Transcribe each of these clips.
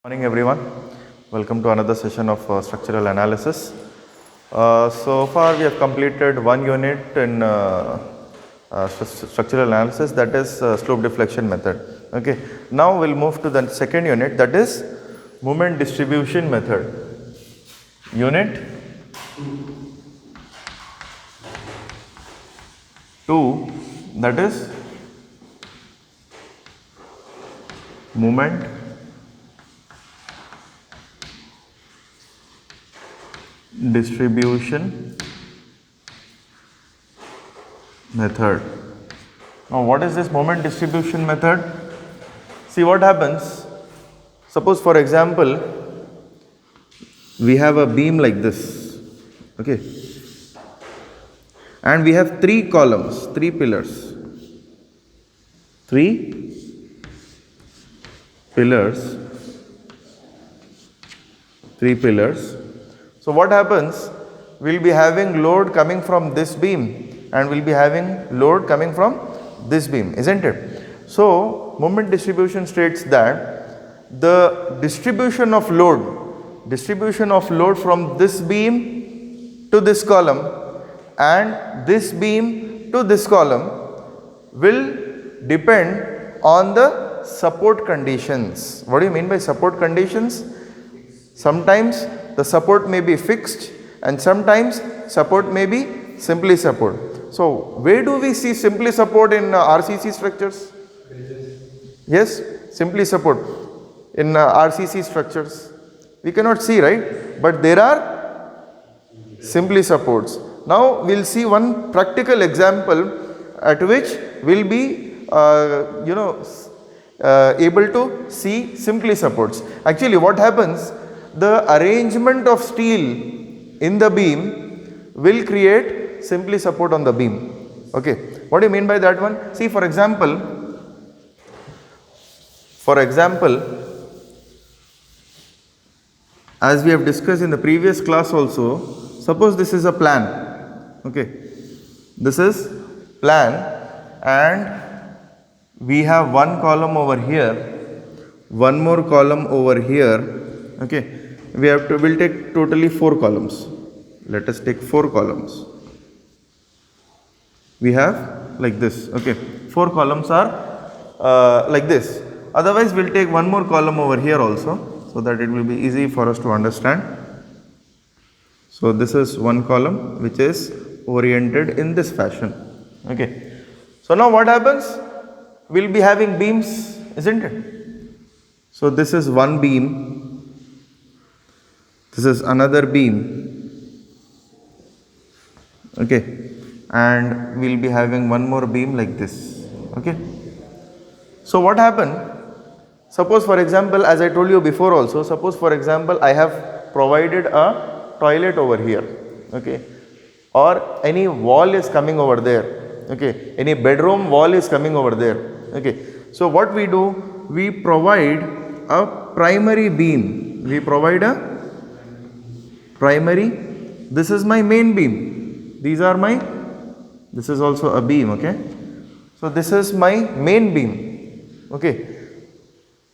Morning everyone, welcome to another session of structural analysis. So far we have completed one unit in structural analysis, that is slope deflection method. Okay. Now we will move to the second unit, that is moment distribution method. Unit 2, that is moment distribution method. Now what is this moment distribution method? See what happens. Suppose for example we have a beam like this, okay, and we have three columns, three pillars. So what happens, we will be having load coming from this beam and we will be having load coming from this beam, isn't it? So moment distribution states that the distribution of load from this beam to this column and this beam to this column will depend on the support conditions. What do you mean by support conditions? Sometimes the support may be fixed and sometimes support may be simply support. So where do we see simply support in RCC structures? Yes, simply support in RCC structures. We cannot see, right? But there are simply supports. Now we will see one practical example at which we will be able to see simply supports. Actually what happens, the arrangement of steel in the beam will create simply support on the beam. Okay, what do you mean by that one? See, for example, as we have discussed in the previous class also, suppose this is a plan. Okay, this is plan and we have one column over here, one more column over here. Okay, we'll take totally 4 columns. Let us take 4 columns. We have like this. Okay, 4 columns are like this. Otherwise we'll take one more column over here also, so that it will be easy for us to understand. So this is one column which is oriented in this fashion. Okay, so now what happens, we'll be having beams, isn't it? So this is one beam, this is another beam, okay, and we'll be having one more beam like this. Okay, so what happened, suppose for example, as I told you before also, suppose for example I have provided a toilet over here, okay, or any wall is coming over there, okay, any bedroom wall is coming over there. Okay, so what we do, we provide a primary beam, this is my main beam, this is also a beam. Okay, so this is my main beam. Okay,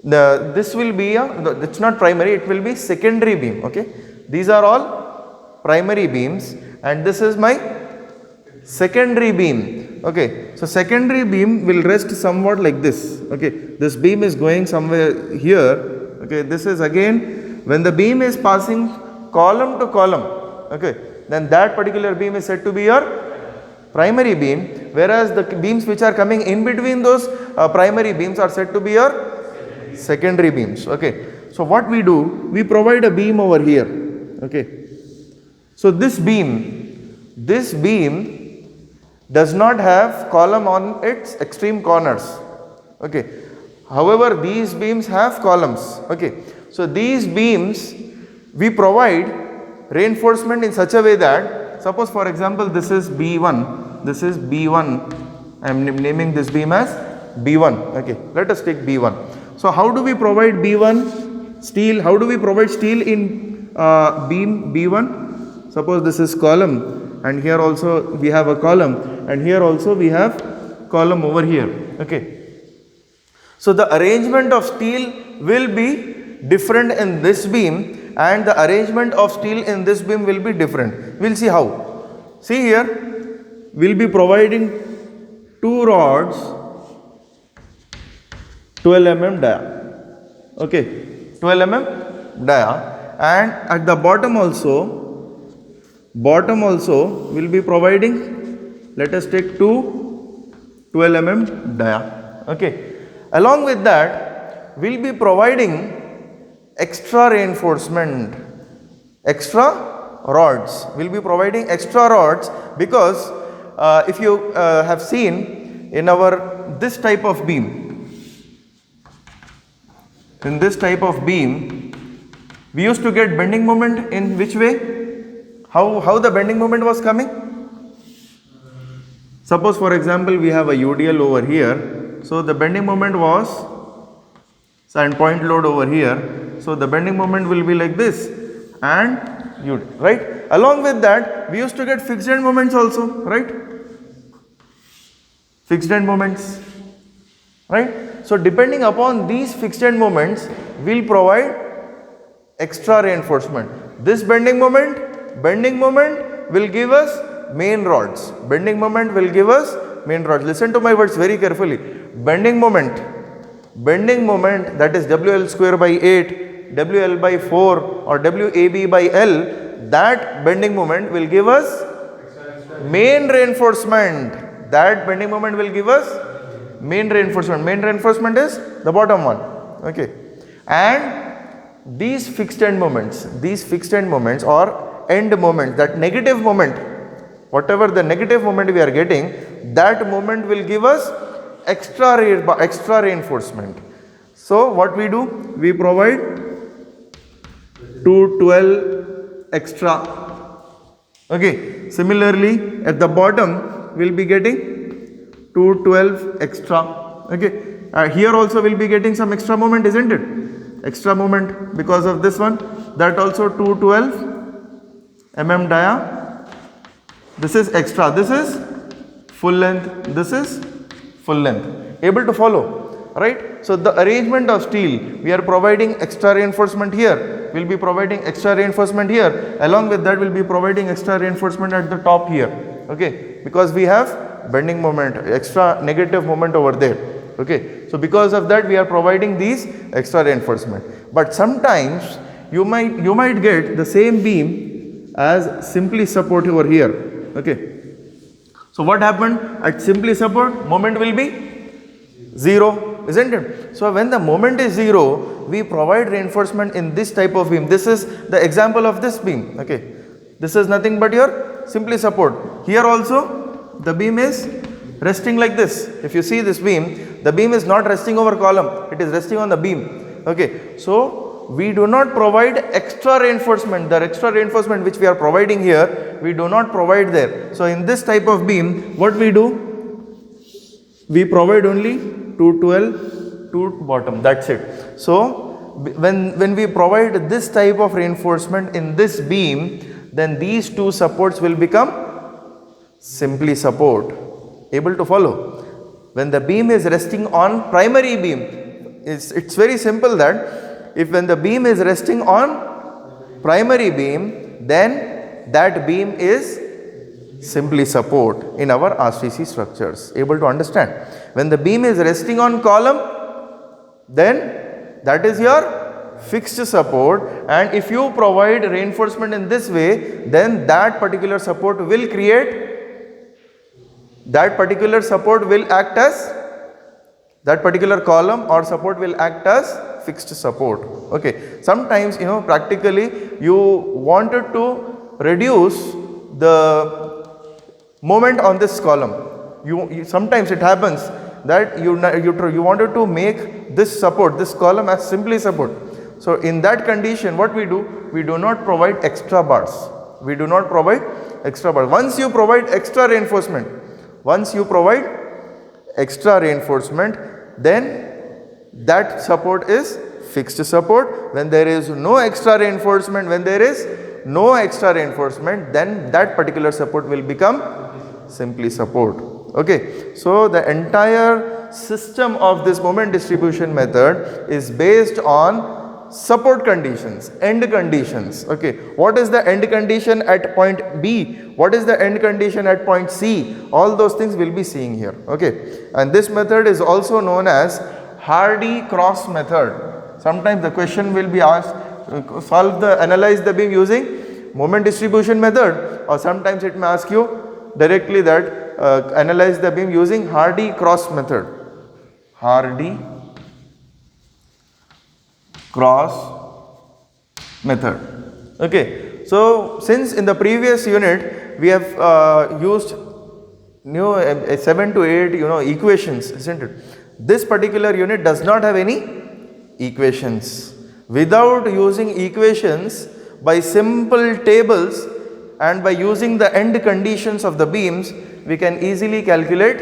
this will be it's not primary, it will be secondary beam. Okay, these are all primary beams and this is my secondary beam. Okay, so secondary beam will rest somewhat like this. Okay, this beam is going somewhere here. Okay, this is again, when the beam is passing column to column, okay, then that particular beam is said to be your primary beam, whereas the beams which are coming in between those primary beams are said to be your secondary beams. Okay, so what we do, we provide a beam over here. Okay, so this beam does not have column on its extreme corners. Okay, however these beams have columns. Okay, so these beams we provide reinforcement in such a way that, suppose for example this is B1, I am naming this beam as B1. Okay, let us take B1. So how do we provide B1 steel, how do we provide steel in beam B1? Suppose this is column and here also we have a column and here also we have column over here. Okay, so the arrangement of steel will be different in this beam and the arrangement of steel in this beam will be different. We'll see how. See here, we'll be providing two rods 12 mm dia. Okay, 12 mm dia, and at the bottom also will be providing, let us take two 12 mm dia. Okay, along with that we'll be providing extra reinforcement, extra rods. We'll be providing extra rods because if you have seen in our this type of beam, in this type of beam, we used to get bending moment in which way? How the bending moment was coming? Suppose for example we have a UDL over here, so the bending moment was, and point load over here, so the bending moment will be like this, and right? Along with that we used to get fixed end moments also, right? Fixed end moments, right? So depending upon these fixed end moments, we'll provide extra reinforcement. This bending moment will give us main rods. Bending moment will give us main rods. Listen to my words very carefully. Bending moment, that is WL square by 8, WL by 4 or WAB by L, that bending moment will give us main reinforcement. That bending moment will give us main reinforcement. Main reinforcement is the bottom one. Okay, and these fixed end moments or end moment, that negative moment, whatever the negative moment we are getting, that moment will give us extra reinforcement. So what we do, we provide 212 extra. Okay, similarly at the bottom we'll be getting 212 extra. Okay, here also we'll be getting some extra moment, isn't it? Extra moment because of this one. That also 212 mm dia. This is extra, this is full length, this is full length. Able to follow, right? So the arrangement of steel, we are providing extra reinforcement here, we'll be providing extra reinforcement here, along with that we'll be providing extra reinforcement at the top here. Okay, because we have bending moment, extra negative moment over there. Okay, so because of that we are providing these extra reinforcement. But sometimes you might get the same beam as simply support over here. Okay, so what happened at simply support? Moment will be 0, isn't it? So when the moment is 0, we provide reinforcement in this type of beam. This is the example of this beam. Okay, this is nothing but your simply support. Here also the beam is resting like this. If you see this beam, the beam is not resting over column, it is resting on the beam. Okay, so we do not provide extra reinforcement. The extra reinforcement which we are providing here, we do not provide there. So in this type of beam, what we do, we provide only 212 to bottom, that's it. So when we provide this type of reinforcement in this beam, then these two supports will become simply support. Able to follow? When the beam is resting on primary beam, it's very simple that if when the beam is resting on primary beam, then that beam is simply support in our RCC structures. Able to understand? When the beam is resting on column, then that is your fixed support, and if you provide reinforcement in this way, then that particular support will create, that particular support will act as, that particular column or support will act as fixed support. Okay, sometimes practically you wanted to reduce the moment on this column. You sometimes it happens that you wanted to make this support, this column as simply support. So in that condition, what we do, we do not provide extra bars. We do not provide extra bars. Once you provide extra reinforcement, then that support is fixed support. When there is no extra reinforcement, then that particular support will become simply support. Okay, so the entire system of this moment distribution method is based on support conditions, end conditions. Okay, what is the end condition at point B? What is the end condition at point C? All those things we'll be seeing here. Okay, and this method is also known as Hardy-Cross method. Sometimes the question will be asked, analyze the beam using moment distribution method, or sometimes it may ask you directly that analyze the beam using Hardy-Cross method. Hardy-Cross method. Okay, so since in the previous unit we have used new 7 to 8 equations, isn't it? This particular unit does not have any equations. Without using equations, by simple tables and by using the end conditions of the beams, we can easily calculate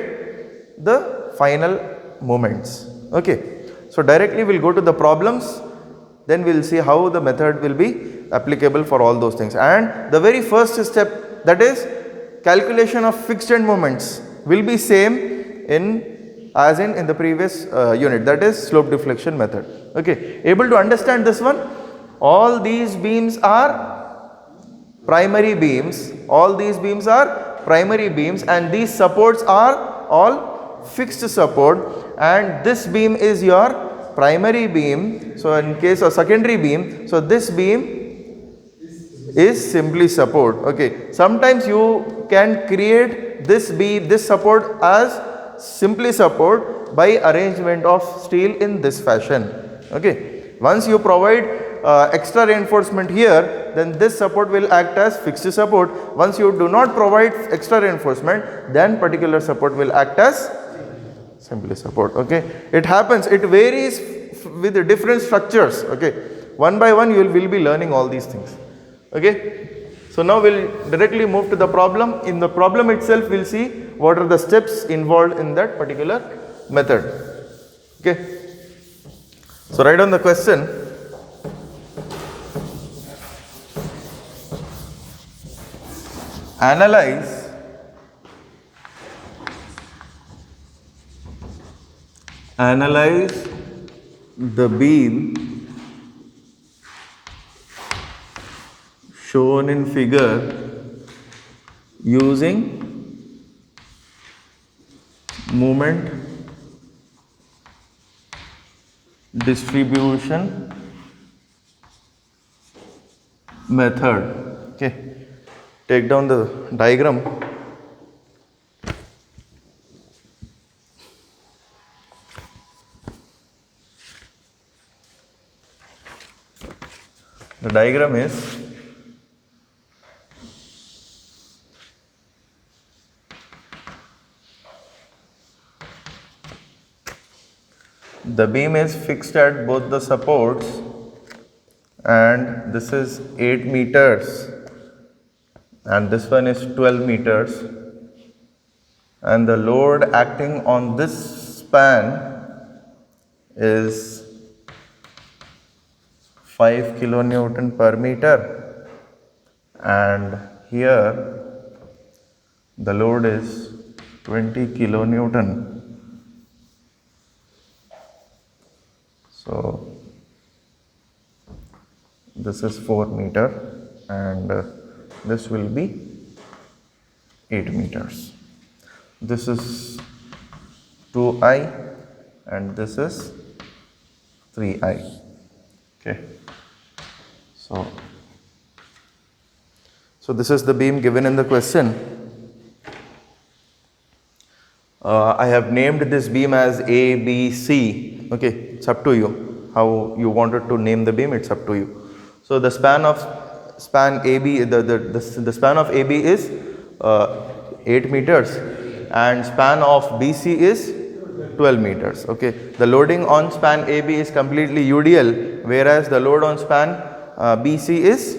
the final moments. Okay, so directly we'll go to the problems, then we'll see how the method will be applicable for all those things. And the very first step, that is calculation of fixed end moments, will be same as in the previous unit, that is slope deflection method. Okay, able to understand this one? All these beams are primary beams, and these supports are all fixed support, and this beam is your primary beam. So in case of secondary beam, so this beam is simply support. Okay, sometimes you can create this beam, this support as simply support by arrangement of steel in this fashion. Okay, once you provide extra reinforcement here, then this support will act as fixed support. Once you do not provide extra reinforcement, then particular support will act as simply support. Okay, it happens, it varies with the different structures. Okay, one by one you will be learning all these things. Okay, so now we'll directly move to the problem. In the problem itself, we'll see what are the steps involved in that particular method. Okay, so write down the question. Analyze the beam shown in figure using moment distribution method. Okay, take down the diagram. The diagram is the beam is fixed at both the supports, and this is 8 meters and this one is 12 meters, and the load acting on this span is 5 kilonewton per meter, and here the load is 20 kilonewton. So this is 4 meter and this will be 8 meters. This is 2i and this is 3i. Okay. So this is the beam given in the question. I have named this beam as A, B, C. Okay, it's up to you how you wanted to name the beam. It's up to you. So the span of AB, the span of AB is 8 meters, and span of BC is 12 meters. Okay, the loading on span AB is completely UDL, whereas the load on span BC is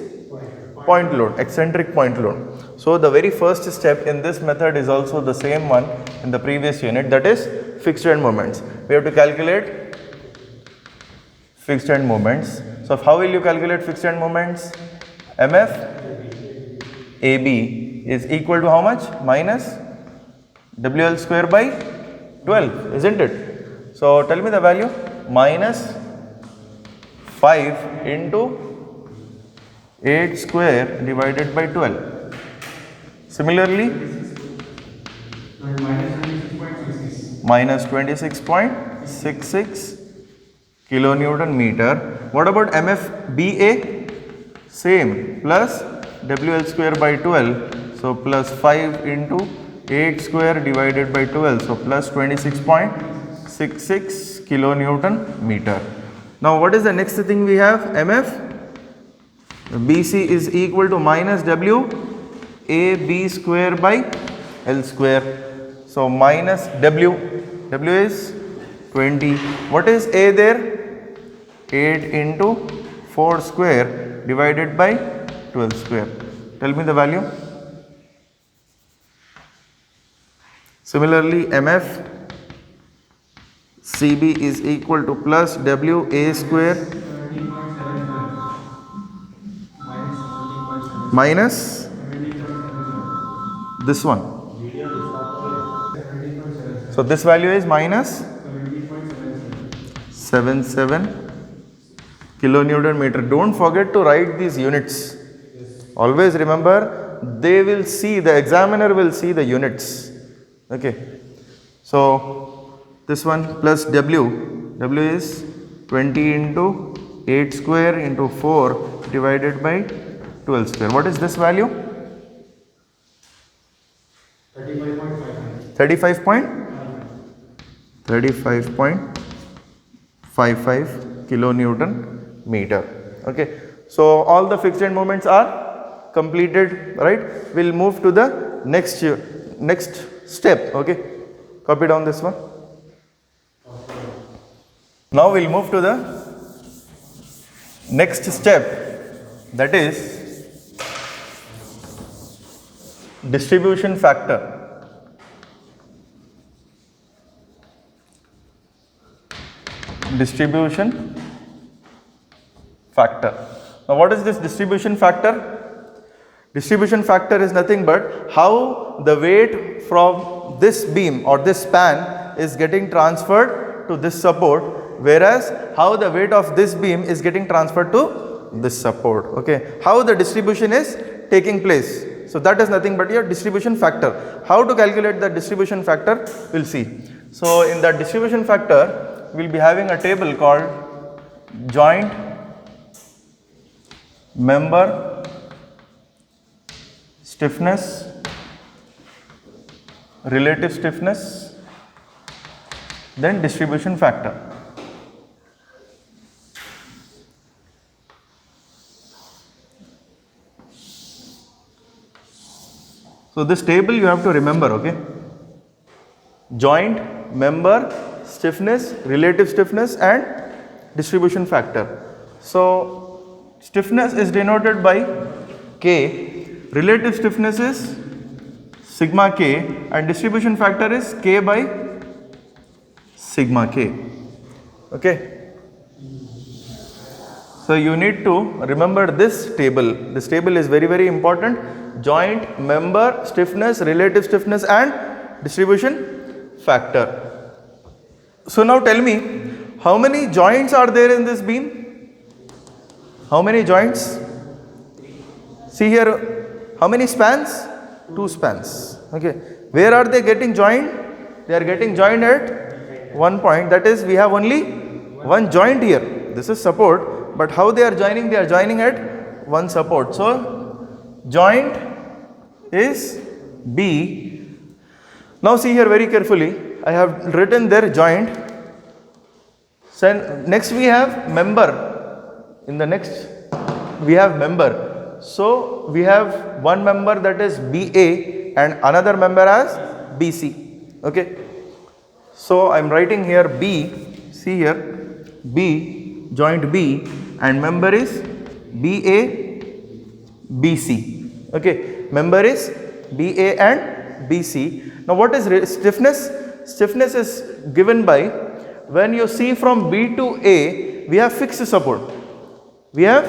point load, eccentric point load. So the very first step in this method is also the same one in the previous unit, that is fixed end moments. We have to calculate fixed end moments. So how will you calculate fixed end moments? MF AB is equal to how much? Minus WL square by 12, isn't it? So tell me the value. Minus 5 into 8 square divided by 12. Similarly, minus 26.66 kilonewton meter. What about MFBA? Same, plus WL square by 12. So plus 5 into 8 square divided by 12. So plus 26.66 kilonewton meter. Now what is the next thing we have? MF BC is equal to minus W AB square by L square. So minus W is 20. What is A there? 8 into 4 square divided by 12 square. Tell me the value. Similarly, MF CB is equal to plus WA square minus this one. So this value is minus 77 kilonewton meter. Don't forget to write these units. Always remember, they will see, the examiner will see the units. Okay. So this one plus W is 20 into 8 square into 4 divided by 12 square. What is this value? 35.55 kilonewton meter. Okay. So all the fixed end moments are completed, right? We'll move to the next step. Okay. Copy down this one. Now we'll move to the next step, that is distribution factor. Distribution factor. Now what is this distribution factor? Distribution factor is nothing but how the weight from this beam or this span is getting transferred to this support, whereas how the weight of this beam is getting transferred to this support. Okay, how the distribution is taking place. So that is nothing but your distribution factor. How to calculate the distribution factor, we'll see. So in the distribution factor, we'll be having a table called joint member stiffness, relative stiffness, then distribution factor. So this table you have to remember, okay? Joint, member, stiffness, relative stiffness and distribution factor. So stiffness is denoted by K, relative stiffness is sigma K and distribution factor is K by sigma K. Okay. So you need to remember this table. This table is very, very important. Joint, member, stiffness, relative stiffness and distribution factor. So now tell me, how many joints are there in this beam? How many joints? See here, how many spans? 2 spans. Okay. Where are they getting joined? They are getting joined at one point. That is, we have only one joint here. This is support. But how they are joining? They are joining at one support. So joint is B. Now see here very carefully. I have written their joint. So next we have member. In the next we have member. So we have one member, that is BA, and another member as BC. Okay. So I am writing here B. See here, B, joint B, and member is BA, BC. Okay. Member is BA and BC. Now what is stiffness? Stiffness is given by, when you see from B to A, we have fixed support. We have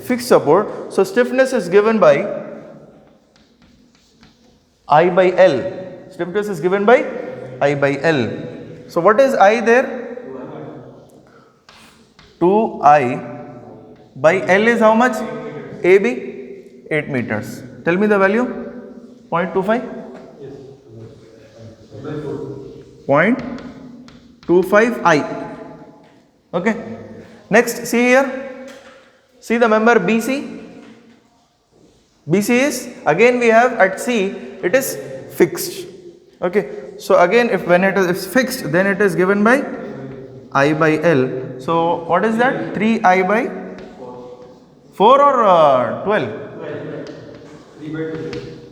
fixed support. So stiffness is given by I by L. Stiffness is given by I by L. So what is I there? 2I by L is how much? AB, 8 meters. Tell me the value. 0.25? 0.25 I. Okay. Next, see here. See the member BC. BC is, again we have at C, it is fixed. Okay. So again, if when it is fixed, then it is given by I by L. So what is that? 3I by 4 or 12?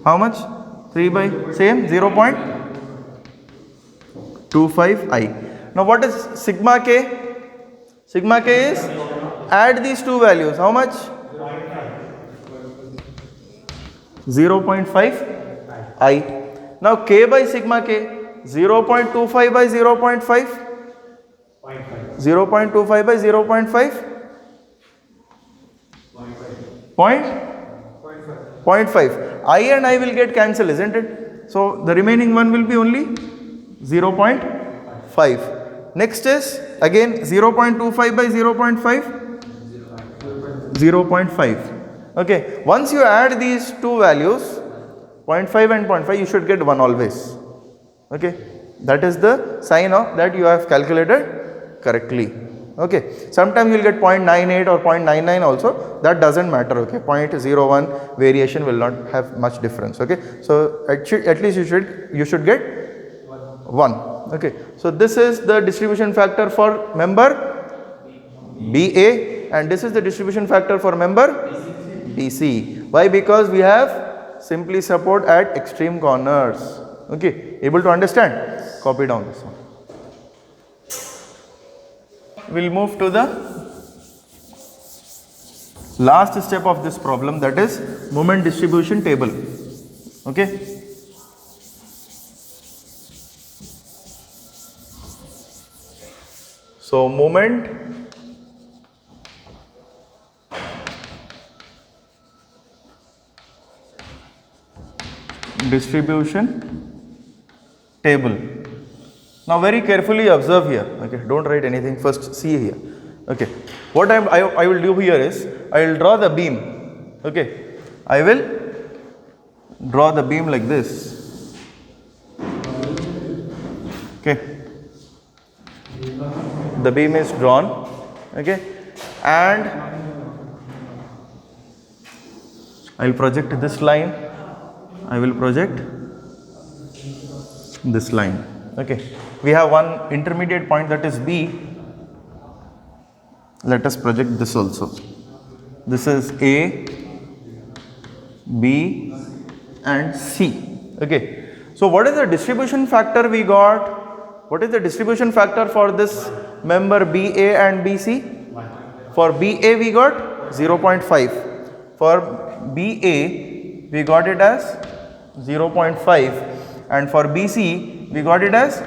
How much? 3 by same 0.25 I. Now what is sigma K? Sigma K is, add these two values. How much? 0.5 I. Now K by sigma K, 0.25 by 0.5? 0.25 by 0.5? 0.5. I and I will get cancelled, isn't it? So the remaining one will be only 0.5. Next is again 0.25 by 0.5? 0.5. Okay, once you add these two values, 0.5 and 0.5, you should get 1 always. Okay, that is the sign of that you have calculated correctly. Okay, sometimes you will get 0.98 or 0.99 also, that doesn't matter. Okay, 0.01 variation will not have much difference. Okay, so at least you should get 1. Okay, so this is the distribution factor for member BA and this is the distribution factor for member BC. Why? Because we have simply support at extreme corners. Okay, able to understand? Copy down this one. We'll move to the last step of this problem, that is moment distribution table. Okay. So moment distribution table. Now very carefully observe here. Okay, don't write anything, first see here. Okay, what I will do here is I will draw the beam. Okay, I will draw the beam like this. Okay, the beam is drawn. Okay, and I will project this line. I will project this line. Okay, we have one intermediate point, that is B. Let us project this also. This is A, B and C. Okay, so what is the distribution factor we got? What is the distribution factor for this member BA and BC? For BA we got 0.5. For BA we got it as 0.5 and for BC we got it as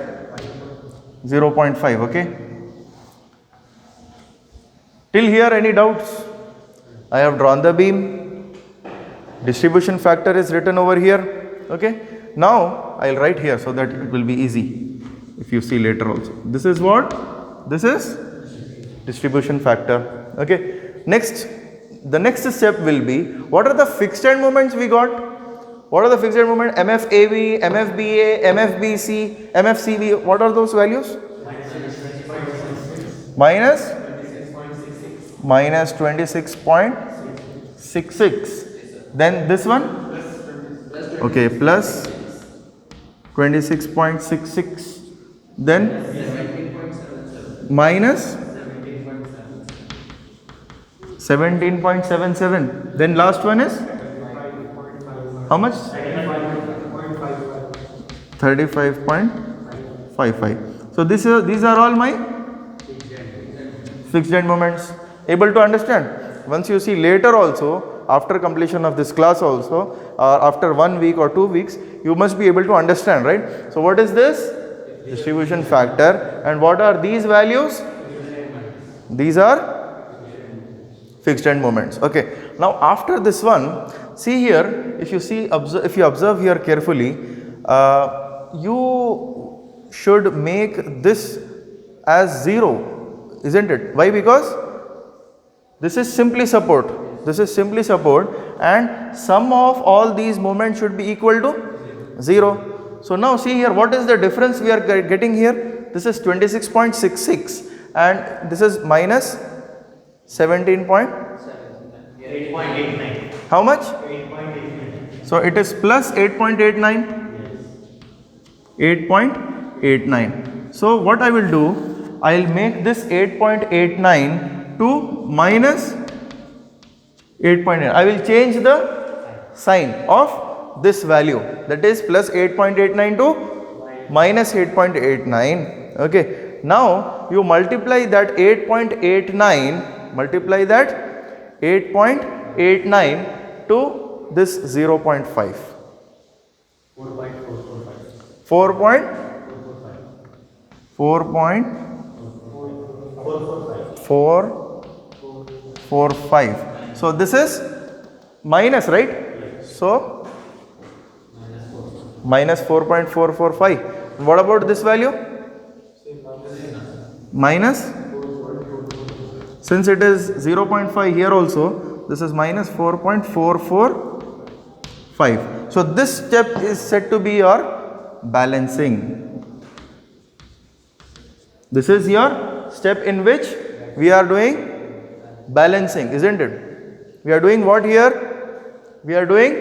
0.5. Okay, till here any doubts? I have drawn the beam, distribution factor is written over here. Okay, now I will write here so that it will be easy if you see later also. This is what? This is distribution factor. Okay, next, the next step will be, what are the fixed end moments we got? What are the fixed end moment? MFAB, MFBA, MFBC, MFCB, what are those values? Minus 26.66. Then this one? Okay, plus 26.66. Then minus 17.77. Then last one is how much? 35.55. So these are all my fixed end moments. Able to understand? Once you see later also, after completion of this class also, after 1 week or 2 weeks, you must be able to understand, right? So what is this? Distribution factor. And what are these values? These are fixed end moments. Okay. Now after this one, see here, if you observe here carefully, you should make this as 0, isn't it? Why? Because This is simply support. This is simply support, and sum of all these moments should be equal to 0. So now see here, what is the difference we are getting here? This is 26.66 and this is minus 17 point 8.89. how much? 8.89. So it is plus 8.89. 8.89. So what I will do, I will make this 8.89 to minus 8.8. I will change the sign of this value, that is plus 8.89 to minus 8.89. Okay. Now you multiply that 8.89, multiply that 8.89 to this 0.5. 4.445. So this is minus, right? So minus 4.445. What about this value? Minus, since it is 0.5 here also, this is minus 4.445. So this step is said to be your balancing. This is your step in which we are doing balancing, isn't it? We are doing what here? We are doing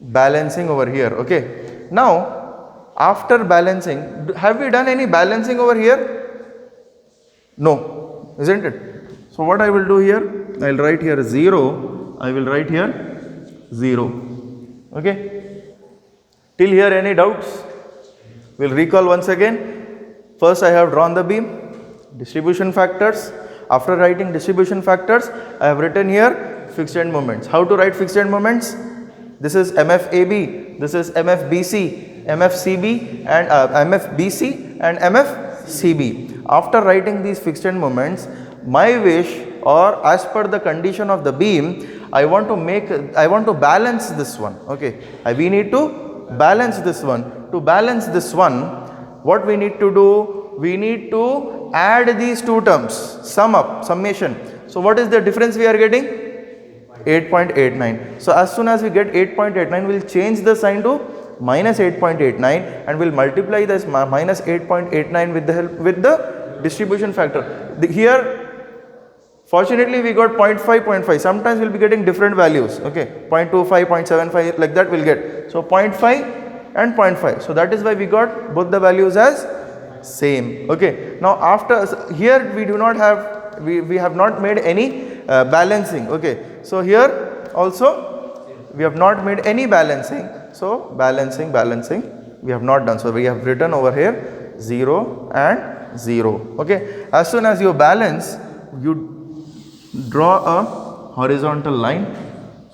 balancing over here. Okay. Now after balancing, have we done any balancing over here? No, isn't it? So what I will do here, I will write here 0, I will write here 0. Okay. Till here any doubts? We will recall once again. First I have drawn the beam, distribution factors. After writing distribution factors, I have written here fixed end moments. How to write fixed end moments? This is MFAB, this is MFBC, MFCB and MFBC and MFCB. After writing these fixed end moments, my wish, or as per the condition of the beam, I want to balance this one. Okay, we need to balance this one. To balance this one, what we need to do? We need to add these two terms, summation. So what is the difference we are getting? 8.89. So as soon as we get 8.89, we will change the sign to minus 8.89 and we will multiply this minus 8.89 with the distribution factor. Here fortunately we got 0.5, 0.5. Sometimes we will be getting different values. Okay, 0.25, 0.75, like that we will get. So 0.5 and 0.5. So that is why we got both the values as same. Okay. Now after here we do not have, we have not made any balancing. Okay. So here also we have not made any balancing. So balancing we have not done. So we have written over here 0 and 0. Okay. As soon as you balance, you draw a horizontal line.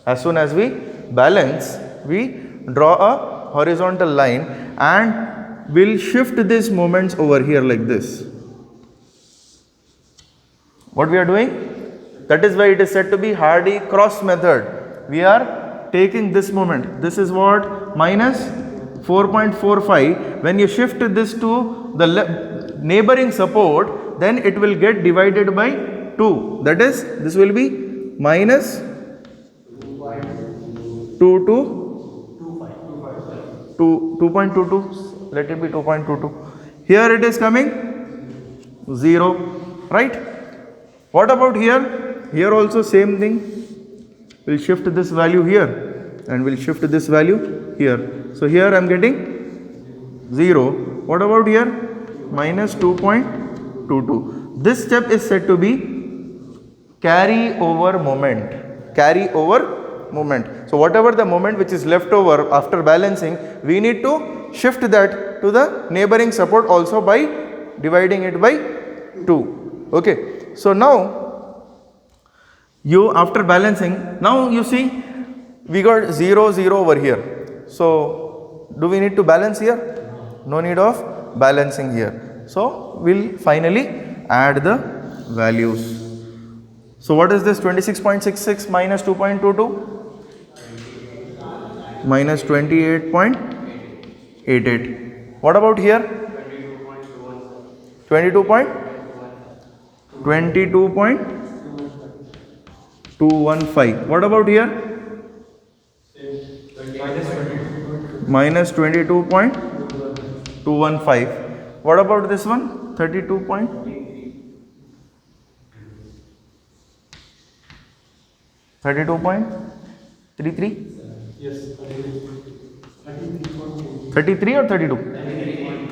As soon as we balance, we draw a horizontal line and we'll shift these moments over here like this. What we are doing? That is why it is said to be Hardy-Cross method. We are taking this moment. This is what? Minus 4.45. When you shift this to the neighboring support, then it will get divided by 2. That is, this will be minus 2 to 2.22. Let it be 2.22. Here it is coming 0. Right? What about here? Here also same thing. We'll shift this value here and we'll shift this value here. So here I am getting 0. What about here? Minus 2.22. This step is said to be carry over moment. Carry over moment. So whatever the moment which is left over after balancing, we need to shift that to the neighboring support also by dividing it by 2. Okay. So now you, after balancing, now you see we got 0, 0 over here. So do we need to balance here? No need of balancing here. So we'll finally add the values. So what is this? 26.66 minus 2.22? Minus 28.88. What about here? 22.22. 215. What about here? Minus 22.215. What about this one? 32 point? 32.33? Yes. 33 or 32?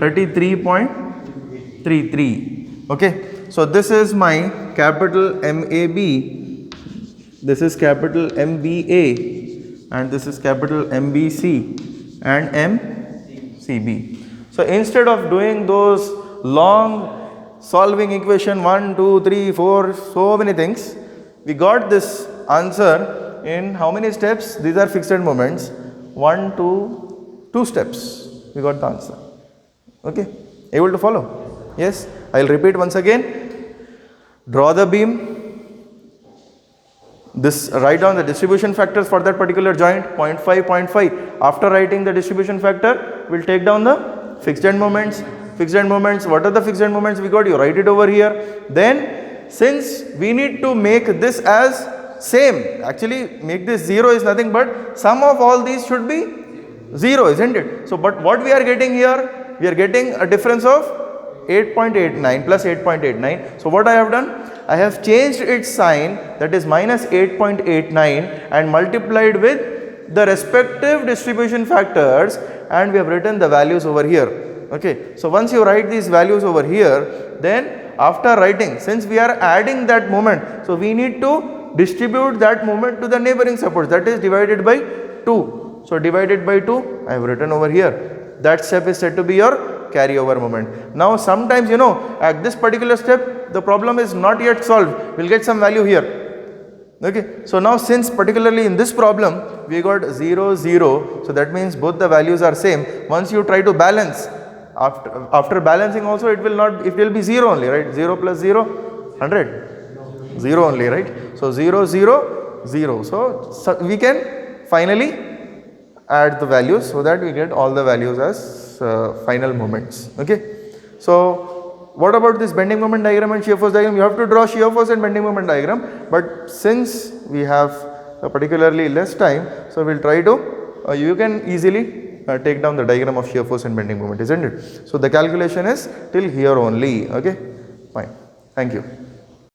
33.33. Okay. So this is my capital MAB. This is capital MBA. And this is capital MBC and MCB. So instead of doing those long solving equation 1, 2, 3, 4, so many things, we got this answer in how many steps? These are fixed moments. 1, 2 steps. We got the answer. Okay. Able to follow? Yes. I will repeat once again. Draw the beam. This, write down the distribution factors for that particular joint, 0.5, 0.5. After writing the distribution factor, we'll take down the fixed end moments. Fixed end moments, what are the fixed end moments we got? You write it over here. Then, since we need to make this as same, actually make this 0 is nothing but sum of all these should be 0, isn't it? So, but what we are getting here? We are getting a difference of 8.89 plus 8.89. So, what I have done? I have changed its sign, that is minus 8.89, and multiplied with the respective distribution factors, and we have written the values over here. Okay. So, once you write these values over here, then after writing, since we are adding that moment, so we need to distribute that moment to the neighboring supports, that is divided by 2. So, divided by 2 I have written over here. That step is said to be your carryover moment. Now, sometimes at this particular step the problem is not yet solved, we will get some value here. Okay. So, now since particularly in this problem we got 0, 0, so that means both the values are same. Once you try to balance, after balancing also it will be 0 only, right? 0 plus 0, 100, 0 only, right? So, 0, 0, 0. So, we can finally add the values so that we get all the values as final moments. Okay. So, what about this bending moment diagram and shear force diagram? You have to draw shear force and bending moment diagram, but since we have particularly less time, so we will try to, you can easily take down the diagram of shear force and bending moment, isn't it? So, the calculation is till here only. Okay. Fine. Thank you.